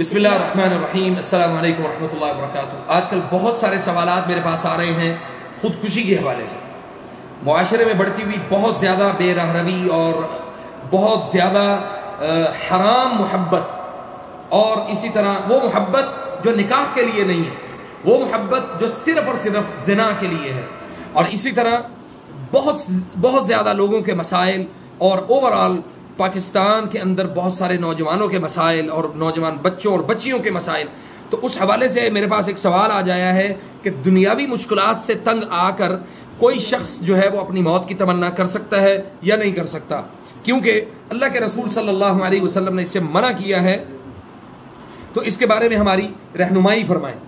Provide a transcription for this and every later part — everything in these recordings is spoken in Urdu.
بسم اللہ الرحمن الرحیم۔ السلام علیکم ورحمۃ اللہ وبرکاتہ۔ آج کل بہت سارے سوالات میرے پاس آ رہے ہیں خودکشی کے حوالے سے۔ معاشرے میں بڑھتی ہوئی بہت زیادہ بے راہ روی اور بہت زیادہ حرام محبت، اور اسی طرح وہ محبت جو نکاح کے لیے نہیں ہے، وہ محبت جو صرف اور صرف زنا کے لیے ہے، اور اسی طرح بہت زیادہ لوگوں کے مسائل، اور اوورآل پاکستان کے اندر بہت سارے نوجوانوں کے مسائل اور نوجوان بچوں اور بچیوں کے مسائل۔ تو اس حوالے سے میرے پاس ایک سوال آ جایا ہے کہ دنیاوی مشکلات سے تنگ آ کر کوئی شخص جو ہے وہ اپنی موت کی تمنا کر سکتا ہے یا نہیں کر سکتا، کیونکہ اللہ کے رسول صلی اللہ علیہ وسلم نے اس سے منع کیا ہے، تو اس کے بارے میں ہماری رہنمائی فرمائیں۔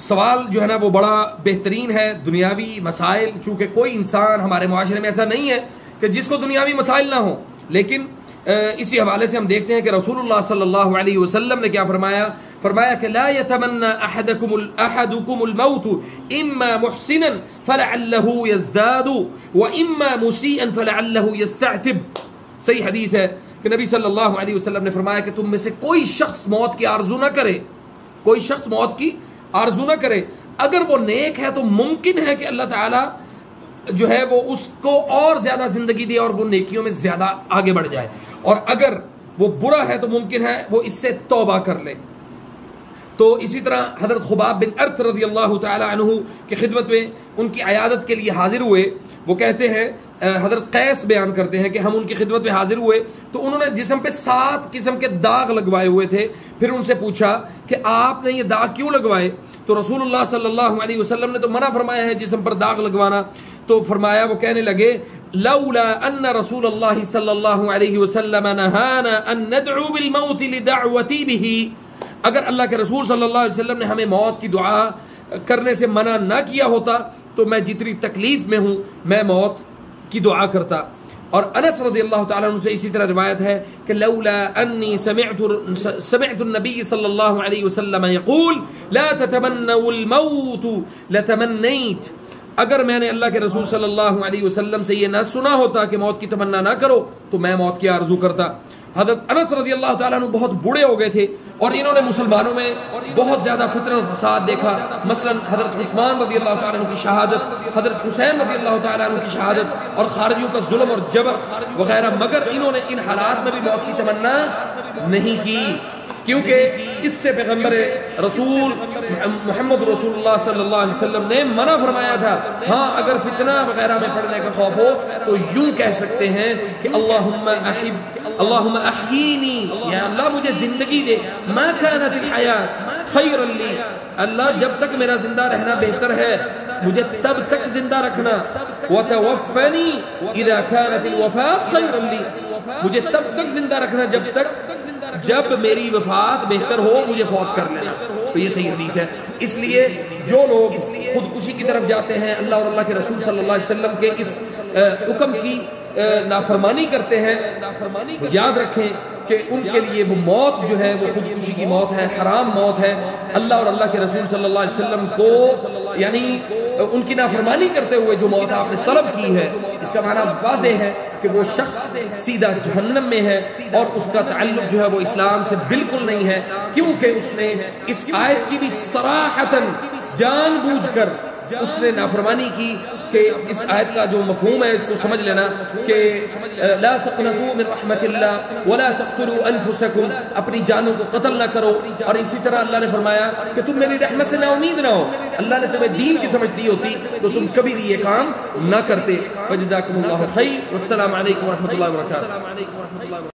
سوال جو ہے نا وہ بڑا بہترین ہے۔ دنیاوی مسائل، چونکہ کوئی انسان ہمارے معاشرے میں ایسا نہیں ہے کہ جس کو دنیاوی مسائل نہ ہوں، لیکن اسی حوالے سے ہم دیکھتے ہیں کہ رسول اللہ صلی اللہ علیہ وسلم نے کیا فرمایا کہ لا يتمنى احدكم الموت اما محسنا فلعله يزداد واما مسيئا فلعله يستعتب۔ صحیح حدیث ہے کہ نبی صلی اللہ علیہ وسلم نے فرمایا کہ تم میں سے کوئی شخص موت کی آرزو نہ کرے، کوئی شخص موت کی آرزو نہ کرے، اگر وہ نیک ہے تو ممکن ہے کہ اللہ تعالی جو ہے وہ اس کو اور زیادہ زندگی دے اور وہ نیکیوں میں زیادہ آگے بڑھ جائے، اور اگر وہ برا ہے تو ممکن ہے وہ اس سے توبہ کر لے۔ تو اسی طرح حضرت خباب بن ارت رضی اللہ تعالی عنہ کی خدمت میں ان کی عیادت کے لیے حاضر ہوئے۔ وہ کہتے ہیں، حضرت قیس بیان کرتے ہیں کہ ہم ان کی خدمت میں حاضر ہوئے تو انہوں نے جسم پہ 7 قسم کے داغ لگوائے ہوئے تھے۔ پھر ان سے پوچھا کہ آپ نے یہ داغ کیوں لگوائے؟ تو رسول اللہ صلی اللہ علیہ وسلم نے تو منع فرمایا ہے جسم پر داغ لگوانا۔ تو فرمایا، وہ کہنے لگے، لولا ان رسول اللہ صلی اللہ علیہ وسلم نہانا ان ندعو بالموت لدعوتی به، اگر اللہ کے رسول صلی اللہ علیہ وسلم نے ہمیں موت کی دعا کرنے سے منع نہ کیا ہوتا تو میں جتنی تکلیف میں ہوں میں موت کی دعا کرتا۔ اور انس رضی اللہ تعالیٰ عنہ سے اسی طرح روایت ہے کہ لولا انی سمعت النبی صلی اللہ علیہ وسلم یقول لا تتمنوا الموت لتمنیت، اگر میں نے اللہ کے رسول صلی اللہ علیہ وسلم سے یہ نہ سنا ہوتا کہ موت کی تمنا نہ کرو تو میں موت کی آرزو کرتا۔ حضرت انس رضی اللہ تعالیٰ عنہ بہت بوڑھے ہو گئے تھے اور انہوں نے مسلمانوں میں بہت زیادہ فتنہ اور فساد دیکھا، مثلا حضرت عثمان رضی اللہ تعالیٰ عنہ کی شہادت، حضرت حسین رضی اللہ تعالیٰ عنہ کی شہادت، اور خارجیوں کا ظلم اور جبر وغیرہ، مگر انہوں نے ان حالات میں بھی موت کی تمنا نہیں کی، کیونکہ اس سے پیغمبر رسول محمد رسول اللہ صلی اللہ علیہ وسلم نے منع فرمایا تھا۔ ہاں اگر فتنہ وغیرہ میں پڑنے کا خوف ہو تو یوں کہہ سکتے ہیں کہ اللہم احیینی، یا اللہ مجھے زندگی دے، ما کانت الحیات خیرا لی، اللہ جب تک میرا زندہ رہنا بہتر ہے مجھے تب تک زندہ رکھنا، وتوفنی اذا کانت الوفات خیرا لی، مجھے تب تک زندہ رکھنا جب میری وفات بہتر ہو مجھے فوت کر لینا۔ تو یہ صحیح حدیث ہے۔ اس لیے جو لوگ خودکشی کی طرف جاتے ہیں، اللہ اور اللہ کے رسول صلی اللہ علیہ وسلم کے اس حکم کی نافرمانی کرتے ہیں، یاد رکھیں کہ ان کے لیے وہ موت جو ہے وہ خودکشی کی موت ہے، حرام موت ہے۔ اللہ اور اللہ کے رسول صلی اللہ علیہ وسلم کو یعنی ان کی نافرمانی کرتے ہوئے جو موت آپ نے طلب کی ہے، اس کا معنی واضح ہے کہ وہ شخص سیدھا جہنم میں ہے، اور اس کا تعلق جو ہے وہ اسلام سے بالکل نہیں ہے، کیونکہ اس نے اس آیت کی بھی صراحتاً جان بوجھ کر اس نے نافرمانی کی۔ کہ اس آیت کا جو مفہوم ہے اس کو سمجھ لینا کہ لا تقنطوا من رحمت اللہ ولا تقتلوا انفسکم، اپنی جانوں کو قتل نہ کرو، اور اسی طرح اللہ نے فرمایا کہ تم میری رحمت سے نا امید نہ ہو، اللہ نے تمہیں دین کی سمجھ دی ہوتی تو تم کبھی بھی یہ کام نہ کرتے۔ فجزاکم اللہ خیر، والسلام علیکم ورحمۃ اللہ وبرکاتہ۔